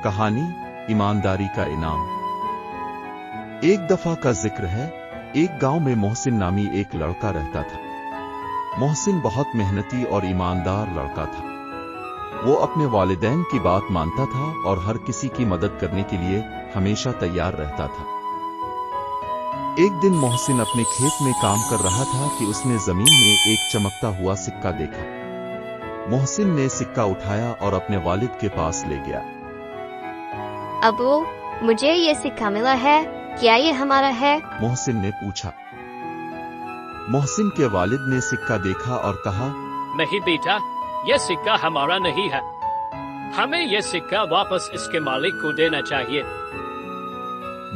कहानी ईमानदारी का इनाम। एक दफा का जिक्र है, एक गांव में मोहसिन नामी एक लड़का रहता था। मोहसिन बहुत मेहनती और ईमानदार लड़का था। वो अपने वालिदैन की बात मानता था और हर किसी की मदद करने के लिए हमेशा तैयार रहता था। एक दिन मोहसिन अपने खेत में काम कर रहा था कि उसने जमीन में एक चमकता हुआ सिक्का देखा। मोहसिन ने सिक्का उठाया और अपने वालिद के पास ले गया। अबू, मुझे ये सिक्का मिला है, क्या ये हमारा है? मोहसिन ने पूछा। मोहसिन के वालिद ने सिक्का देखा और कहा, नहीं बेटा, यह सिक्का हमारा नहीं है। हमें यह सिक्का वापस इसके मालिक को देना चाहिए।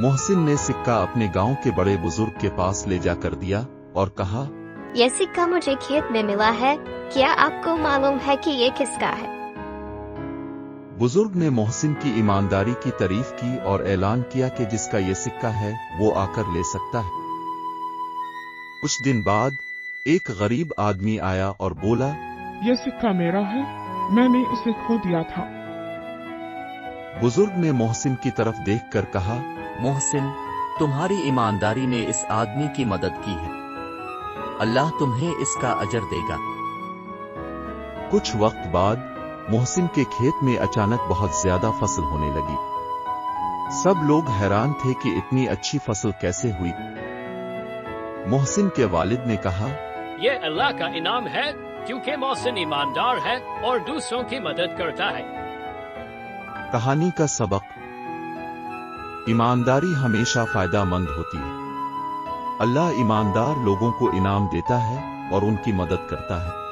मोहसिन ने सिक्का अपने गांव के बड़े बुजुर्ग के पास ले जाकर दिया और कहा, यह सिक्का मुझे खेत में मिला है, क्या आपको मालूम है कि ये किसका है? बुजुर्ग ने मोहसिन की ईमानदारी की तारीफ की और ऐलान किया कि जिसका ये सिक्का है वो आकर ले सकता है। कुछ दिन बाद एक गरीब आदमी आया और बोला, ये सिक्का मेरा है, मैंने इसे खो दिया था। बुजुर्ग ने मोहसिन की तरफ देखकर कहा, मोहसिन, तुम्हारी ईमानदारी ने इस आदमी की मदद की है, अल्लाह तुम्हें इसका अजर देगा। कुछ वक्त बाद मोहसिन के खेत में अचानक बहुत ज्यादा फसल होने लगी। सब लोग हैरान थे कि इतनी अच्छी फसल कैसे हुई। मोहसिन के वालिद ने कहा, ये अल्लाह का इनाम है, क्योंकि मोहसिन ईमानदार है और दूसरों की मदद करता है। कहानी का सबक, ईमानदारी हमेशा फायदेमंद होती है। अल्लाह ईमानदार लोगों को इनाम देता है और उनकी मदद करता है।